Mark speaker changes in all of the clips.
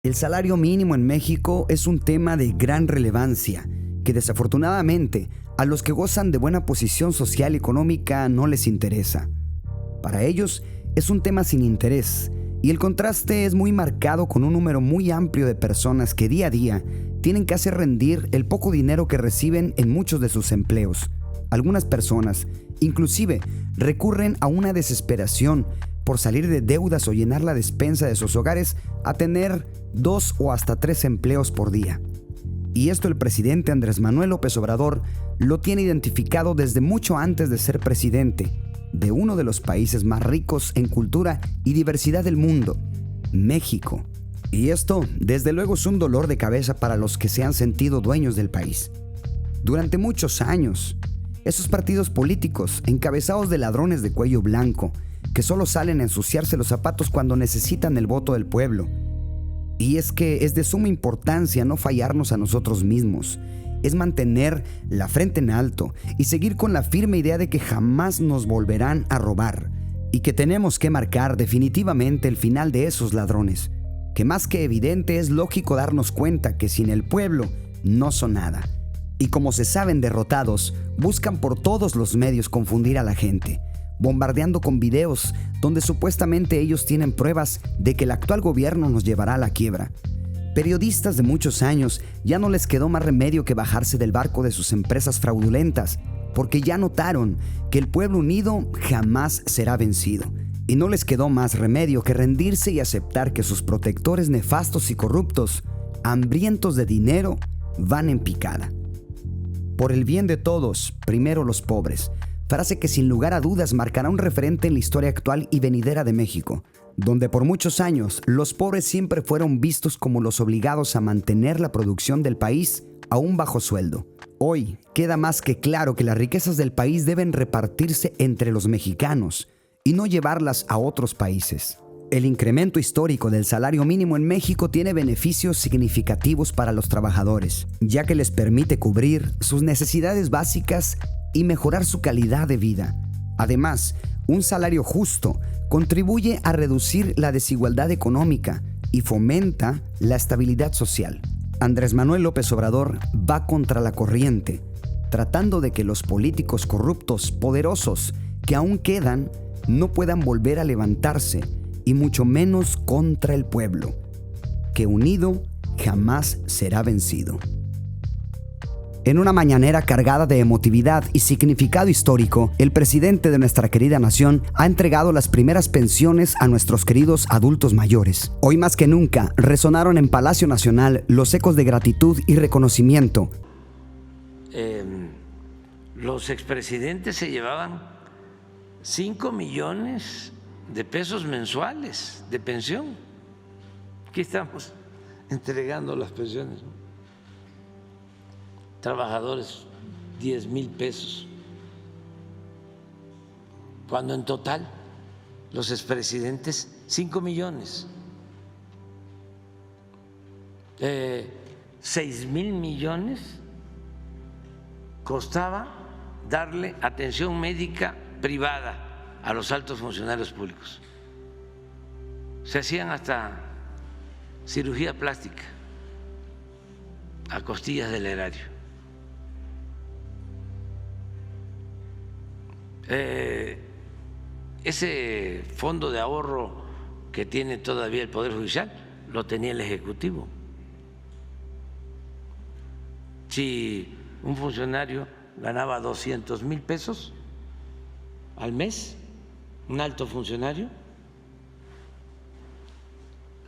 Speaker 1: El salario mínimo en México es un tema de gran relevancia, que desafortunadamente a los que gozan de buena posición social y económica no les interesa. Para ellos es un tema sin interés, y el contraste es muy marcado con un número muy amplio de personas que día a día tienen que hacer rendir el poco dinero que reciben en muchos de sus empleos. Algunas personas, inclusive, recurren a una desesperación por salir de deudas o llenar la despensa de sus hogares a tener 2 o hasta 3 empleos por día. Y esto el presidente Andrés Manuel López Obrador lo tiene identificado desde mucho antes de ser presidente de uno de los países más ricos en cultura y diversidad del mundo, México. Y esto, desde luego, es un dolor de cabeza para los que se han sentido dueños del país. Durante muchos años, esos partidos políticos, encabezados de ladrones de cuello blanco, que solo salen a ensuciarse los zapatos cuando necesitan el voto del pueblo. Y es que es de suma importancia no fallarnos a nosotros mismos. Es mantener la frente en alto y seguir con la firme idea de que jamás nos volverán a robar y que tenemos que marcar definitivamente el final de esos ladrones, que más que evidente es lógico darnos cuenta que sin el pueblo no son nada. Y como se saben derrotados, buscan por todos los medios confundir a la gente, bombardeando con videos donde supuestamente ellos tienen pruebas de que el actual gobierno nos llevará a la quiebra. Periodistas de muchos años ya no les quedó más remedio que bajarse del barco de sus empresas fraudulentas, porque ya notaron que el pueblo unido jamás será vencido. Y no les quedó más remedio que rendirse y aceptar que sus protectores nefastos y corruptos, hambrientos de dinero, van en picada. Por el bien de todos, primero los pobres. Frase que sin lugar a dudas marcará un referente en la historia actual y venidera de México, donde por muchos años los pobres siempre fueron vistos como los obligados a mantener la producción del país a un bajo sueldo. Hoy queda más que claro que las riquezas del país deben repartirse entre los mexicanos y no llevarlas a otros países. El incremento histórico del salario mínimo en México tiene beneficios significativos para los trabajadores, ya que les permite cubrir sus necesidades básicas y mejorar su calidad de vida. Además, un salario justo contribuye a reducir la desigualdad económica y fomenta la estabilidad social. Andrés Manuel López Obrador va contra la corriente, tratando de que los políticos corruptos poderosos que aún quedan no puedan volver a levantarse, y mucho menos contra el pueblo, que unido jamás será vencido. En una mañanera cargada de emotividad y significado histórico, el presidente de nuestra querida nación ha entregado las primeras pensiones a nuestros queridos adultos mayores. Hoy más que nunca resonaron en Palacio Nacional los ecos de gratitud y reconocimiento.
Speaker 2: Los expresidentes se llevaban 5 millones de pesos mensuales de pensión. Aquí estamos entregando las pensiones, ¿no? Trabajadores 10,000 pesos, cuando en total los expresidentes 5 millones, 6,000 millones costaba darle atención médica privada a los altos funcionarios públicos. Se hacían hasta cirugía plástica a costillas del erario. Ese fondo de ahorro que tiene todavía el Poder Judicial lo tenía el Ejecutivo. Si un funcionario ganaba 200,000 pesos al mes, un alto funcionario,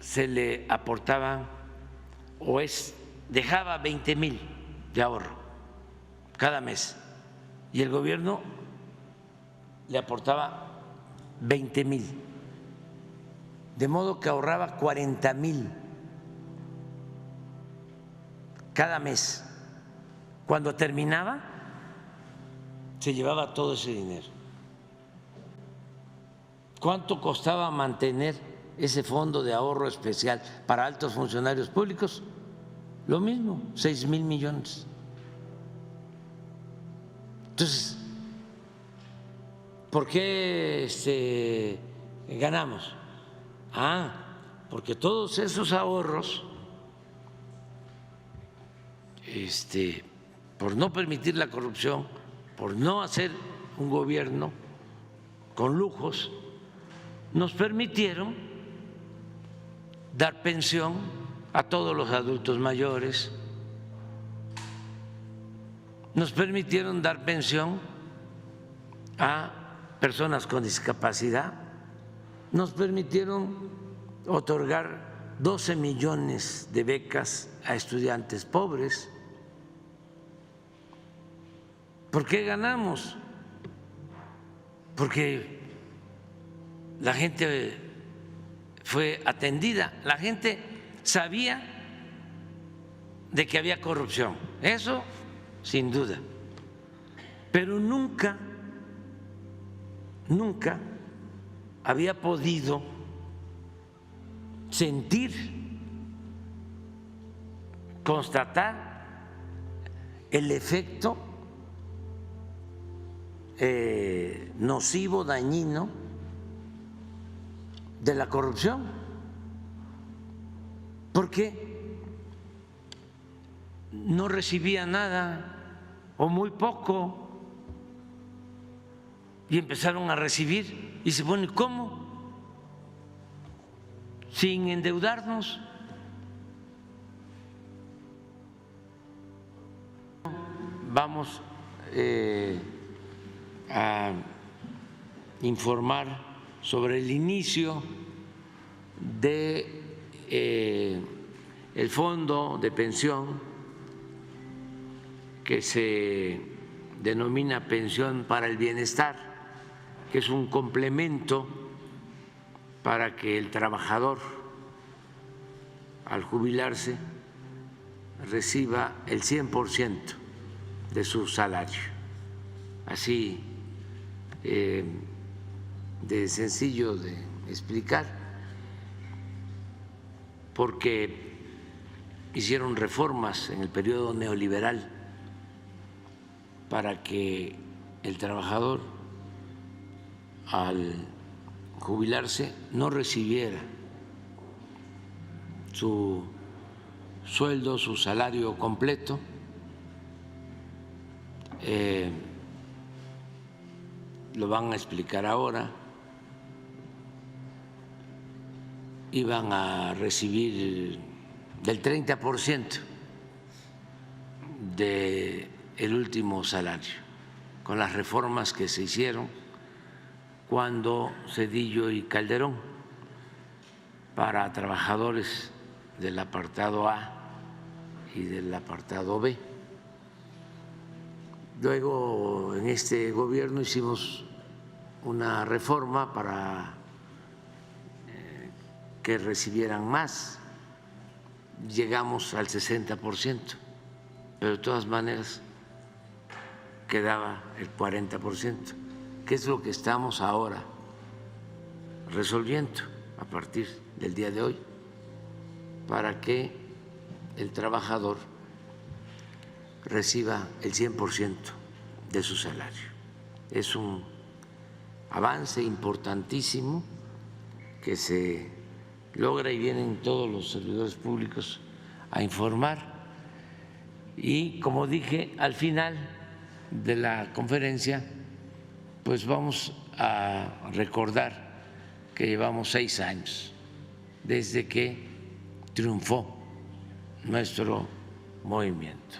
Speaker 2: se le aportaban dejaba 20,000 de ahorro cada mes y el gobierno le aportaba 20,000, de modo que ahorraba 40,000 cada mes. Cuando terminaba, se llevaba todo ese dinero. ¿Cuánto costaba mantener ese fondo de ahorro especial para altos funcionarios públicos? Lo mismo, 6,000 millones. Entonces, ¿por qué ganamos? porque todos esos ahorros, por no permitir la corrupción, por no hacer un gobierno con lujos, nos permitieron dar pensión a todos los adultos mayores, nos permitieron dar pensión a personas con discapacidad, nos permitieron otorgar 12 millones de becas a estudiantes pobres. ¿Por qué ganamos? Porque la gente fue atendida, la gente sabía de que había corrupción, eso sin duda, pero nunca había podido sentir, constatar el efecto nocivo, dañino de la corrupción, porque no recibía nada o muy poco y empezaron a recibir y se pone, ¿cómo? Sin endeudarnos. Vamos a informar sobre el inicio de el fondo de pensión que se denomina Pensión para el Bienestar, que es un complemento para que el trabajador al jubilarse reciba el 100% de su salario. Así de sencillo de explicar, porque hicieron reformas en el periodo neoliberal para que el trabajador al jubilarse no recibiera su sueldo, su salario completo, lo van a explicar ahora, iban a recibir del 30% del último salario, con las reformas que se hicieron cuando Zedillo y Calderón para trabajadores del apartado A y del apartado B. Luego en este gobierno hicimos una reforma para que recibieran más, llegamos al 60%, pero de todas maneras quedaba el 40%, que es lo que estamos ahora resolviendo a partir del día de hoy, para que el trabajador reciba el 100% de su salario. Es un avance importantísimo que se logra y vienen todos los servidores públicos a informar. Y como dije, al final de la conferencia, pues vamos a recordar que llevamos 6 años desde que triunfó nuestro movimiento.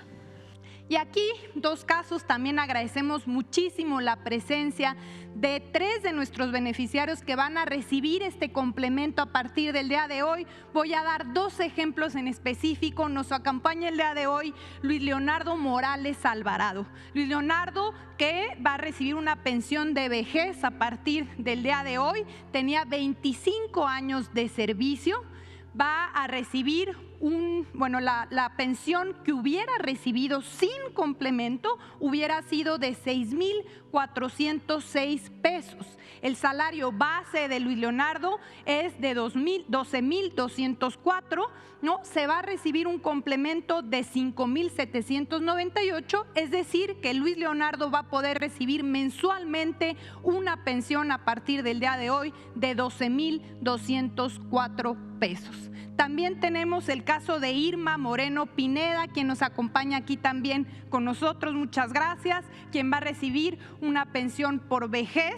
Speaker 3: Y aquí, 2 casos, también agradecemos muchísimo la presencia de 3 de nuestros beneficiarios que van a recibir este complemento a partir del día de hoy. Voy a dar 2 ejemplos en específico. Nos acompaña el día de hoy Luis Leonardo Morales Alvarado. Luis Leonardo, que va a recibir una pensión de vejez a partir del día de hoy, tenía 25 años de servicio, va a recibir la pensión que hubiera recibido sin complemento hubiera sido de 6,406 pesos. El salario base de Luis Leonardo es de 12,204, ¿no? Se va a recibir un complemento de 5,798, es decir, que Luis Leonardo va a poder recibir mensualmente una pensión a partir del día de hoy de 12,204 pesos. También tenemos el caso de Irma Moreno Pineda, quien nos acompaña aquí también con nosotros, muchas gracias, quien va a recibir una pensión por vejez.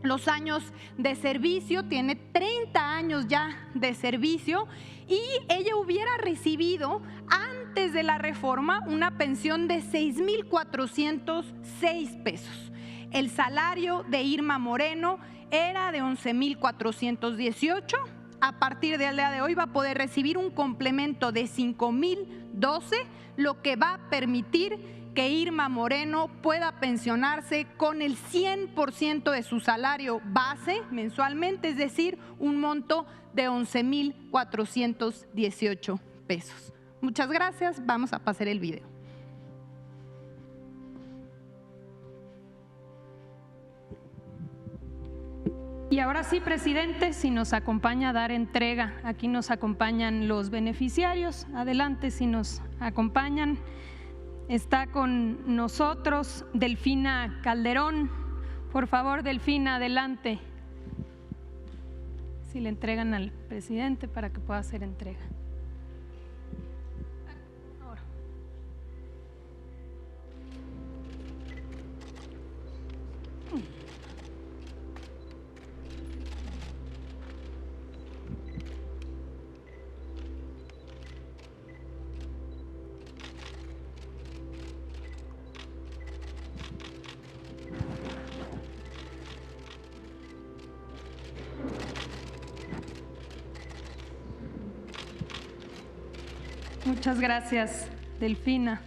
Speaker 3: Los años de servicio, tiene 30 años ya de servicio y ella hubiera recibido antes de la reforma una pensión de 6,406 pesos. El salario de Irma Moreno era de 11,418. A partir del día de hoy va a poder recibir un complemento de 5,012, lo que va a permitir que Irma Moreno pueda pensionarse con el 100% de su salario base mensualmente, es decir, un monto de 11,418 pesos. Muchas gracias, vamos a pasar el video.
Speaker 4: Y ahora sí, presidente, si nos acompaña a dar entrega. Aquí nos acompañan los beneficiarios. Adelante, si nos acompañan. Está con nosotros Delfina Calderón. Por favor, Delfina, adelante. Si le entregan al presidente para que pueda hacer entrega. Ahora. Muchas gracias, Delfina.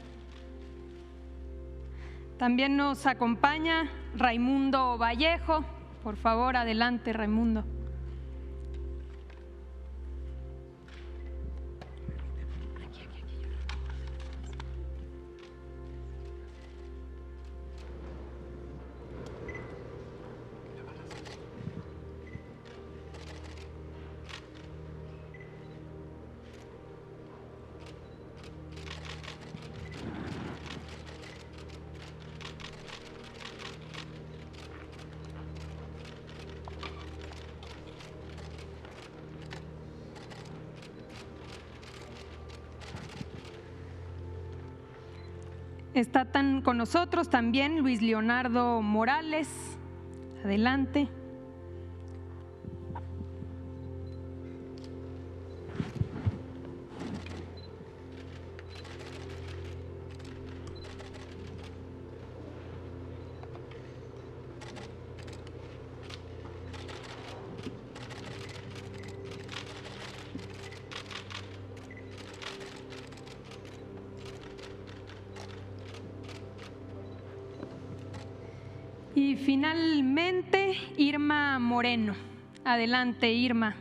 Speaker 4: También nos acompaña Raimundo Vallejo. Por favor, adelante, Raimundo. Está con nosotros también Luis Leonardo Morales. Adelante. Y finalmente, Irma Moreno. Adelante, Irma.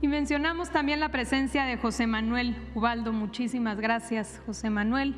Speaker 4: Y mencionamos también la presencia de José Manuel Ubaldo. Muchísimas gracias, José Manuel.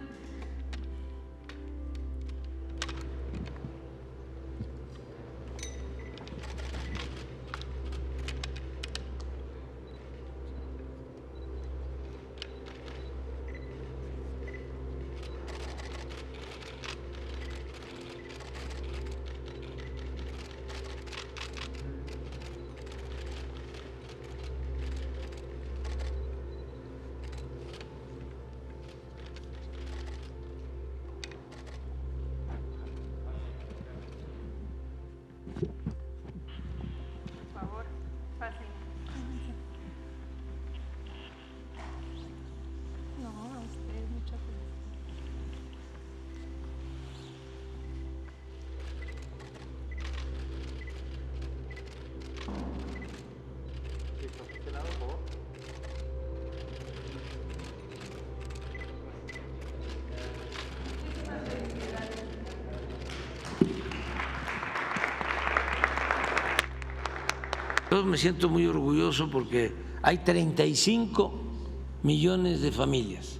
Speaker 2: Yo me siento muy orgulloso porque hay 35 millones de familias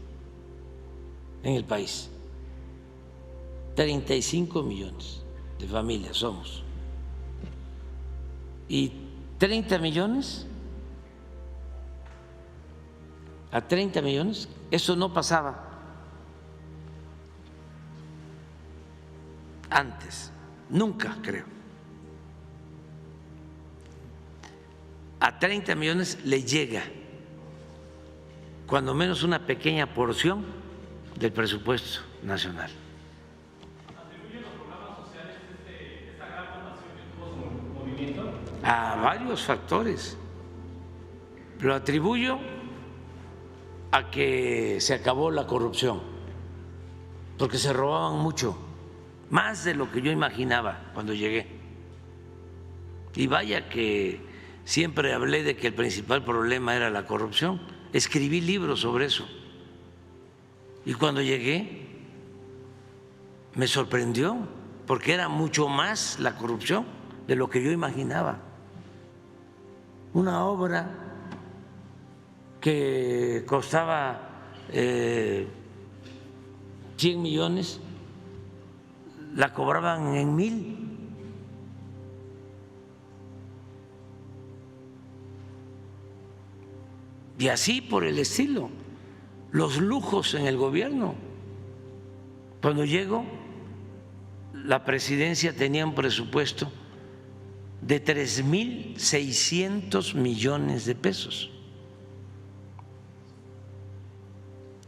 Speaker 2: en el país. 35 millones de familias somos. Y 30 millones, a 30 millones, eso no pasaba antes, nunca creo. A 30 millones le llega cuando menos una pequeña porción del presupuesto nacional.
Speaker 5: ¿Atribuye los programas sociales esta gran votación que tuvo su movimiento?
Speaker 2: A varios factores. Lo atribuyo a que se acabó la corrupción, porque se robaban mucho, más de lo que yo imaginaba cuando llegué. Y vaya que siempre hablé de que el principal problema era la corrupción. Escribí libros sobre eso. Y cuando llegué me sorprendió, porque era mucho más la corrupción de lo que yo imaginaba. Una obra que costaba 100 millones, la cobraban en 1,000. Y así por el estilo. Los lujos en el gobierno. Cuando llego, la presidencia tenía un presupuesto de 3,600 millones de pesos.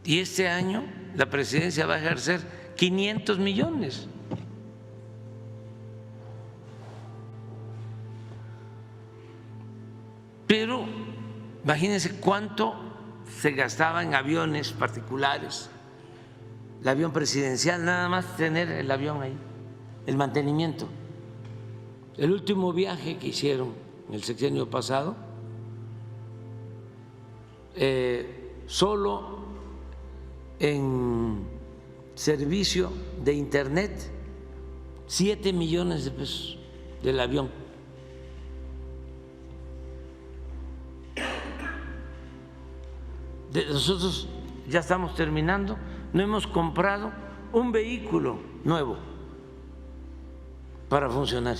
Speaker 2: Y este año la presidencia va a ejercer 500 millones. Pero imagínense cuánto se gastaba en aviones particulares, el avión presidencial, nada más tener el avión ahí, el mantenimiento. El último viaje que hicieron en el sexenio pasado, solo en servicio de internet, 7 millones de pesos del avión. Nosotros ya estamos terminando, no hemos comprado un vehículo nuevo para funcionar.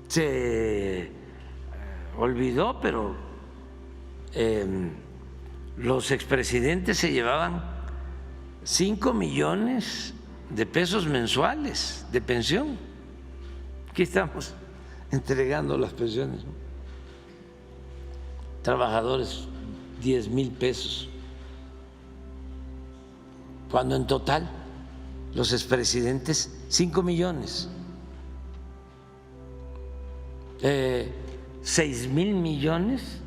Speaker 2: Se olvidó, pero los expresidentes se llevaban 5 millones de pesos mensuales de pensión. Aquí estamos entregando las pensiones, ¿no? Trabajadores 10,000 pesos, cuando en total los expresidentes 5 millones, 6,000 millones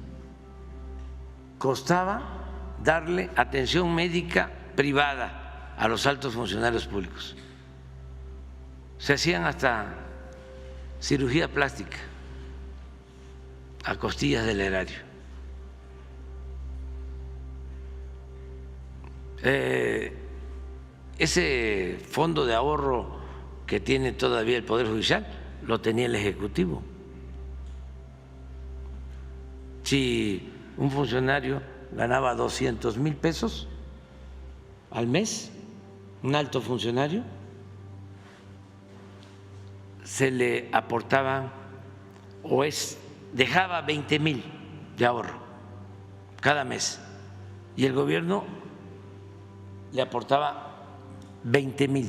Speaker 2: costaba darle atención médica privada a los altos funcionarios públicos. Se hacían hasta cirugía plástica a costillas del erario. Ese fondo de ahorro que tiene todavía el Poder Judicial lo tenía el Ejecutivo. Si un funcionario ganaba 200,000 pesos al mes, un alto funcionario, se le aportaba dejaba 20,000 de ahorro cada mes y el gobierno le aportaba 20,000,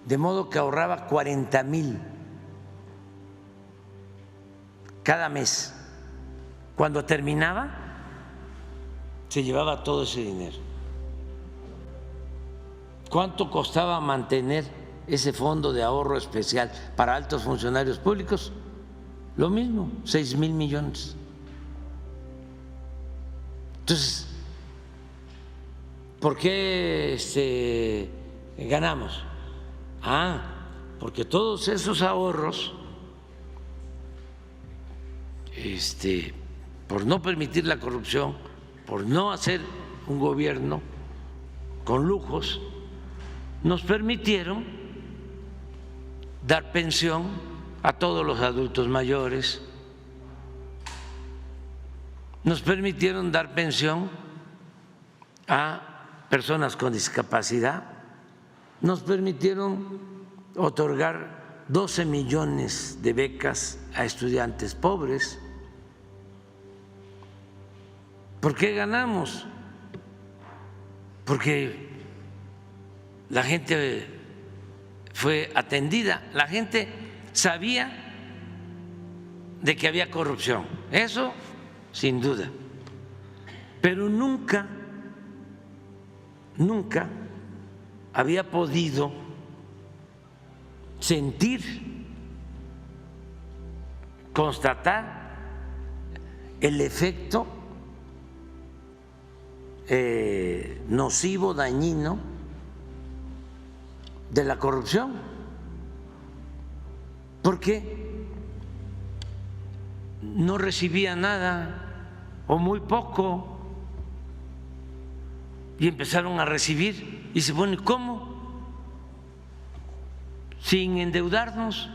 Speaker 2: de modo que ahorraba 40,000 cada mes. Cuando terminaba, se llevaba todo ese dinero. ¿Cuánto costaba mantener ese fondo de ahorro especial para altos funcionarios públicos? Lo mismo, 6,000 millones. Entonces, ¿por qué ganamos? Porque todos esos ahorros, por no permitir la corrupción, por no hacer un gobierno con lujos, nos permitieron dar pensión a todos los adultos mayores, nos permitieron dar pensión a personas con discapacidad, nos permitieron otorgar 12 millones de becas a estudiantes pobres. ¿Por qué ganamos? Porque la gente fue atendida, la gente sabía de que había corrupción, eso sin duda, pero nunca había podido sentir, constatar el efecto nocivo, dañino de la corrupción, porque no recibía nada o muy poco y empezaron a recibir y se pone, ¿cómo? Sin endeudarnos.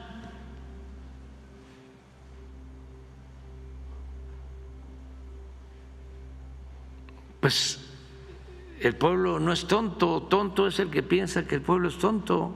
Speaker 2: Pues el pueblo no es tonto, tonto es el que piensa que el pueblo es tonto.